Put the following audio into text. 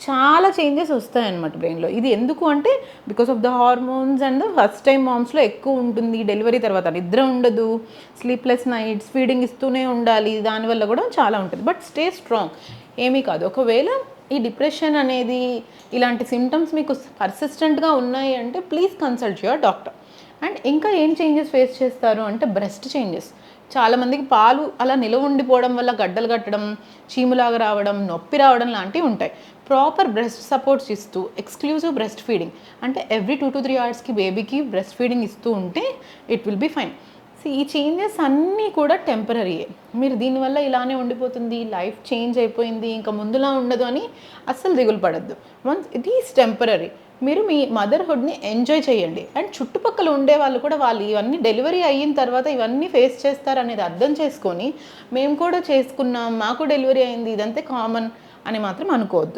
చాలా చేంజెస్ వస్తాయన్నమాట బ్రెయిన్‌లో. ఇది ఎందుకు అంటే because of the hormones and first time మామ్స్‌లో ఎక్కువ ఉంటుంది. డెలివరీ తర్వాత నిద్ర ఉండదు. స్లీప్‌లెస్ నైట్స్, ఫీడింగ్ ఇస్తూనే ఉండాలి. దానివల్ల కూడా చాలా ఉంటుంది. But stay strong. ఏమీ కాదు. ఒకవేళ ఈ డిప్రెషన్ అనేది ఇలాంటి సింప్టమ్స్ మీకు పర్సిస్టెంట్‌గా ఉన్నాయి అంటే please consult your doctor. And ఇంకా ఏం చేంజెస్ ఫేస్ చేస్తారు అంటే బ్రెస్ట్ చేంజెస్. చాలామందికి పాలు అలా నిలవ ఉండిపోవడం వల్ల గడ్డలు కట్టడం, చీములాగా రావడం, నొప్పి రావడం లాంటివి ఉంటాయి. ప్రాపర్ బ్రెస్ట్ సపోర్ట్స్ ఇస్తూ ఎక్స్క్లూజివ్ బ్రెస్ట్ ఫీడింగ్ అంటే ఎవ్రీ 2-3 అవర్స్‌కి బేబీకి బ్రెస్ట్ ఫీడింగ్ ఇస్తూ ఉంటే ఇట్ విల్ బీ ఫైన్. ఈ చేంజెస్ అన్నీ కూడా టెంపరరీయే. మీరు దీనివల్ల ఇలానే ఉండిపోతుంది, లైఫ్ చేంజ్ అయిపోయింది, ఇంకా ముందులా ఉండదు అని అస్సలు దిగులు పడొద్దు. Once it is temporary. మీరు మీ మదర్‌హుడ్‌ని ఎంజాయ్ చేయండి. అండ్ చుట్టుపక్కల ఉండేవాళ్ళు కూడా వాళ్ళు ఇవన్నీ డెలివరీ అయిన తర్వాత ఇవన్నీ ఫేస్ చేస్తారనేది అర్థం చేసుకొని, మేము కూడా చేసుకున్నాం, మాకు డెలివరీ అయింది, ఇదంతా కామన్ అని మాత్రం అనుకోవద్దు.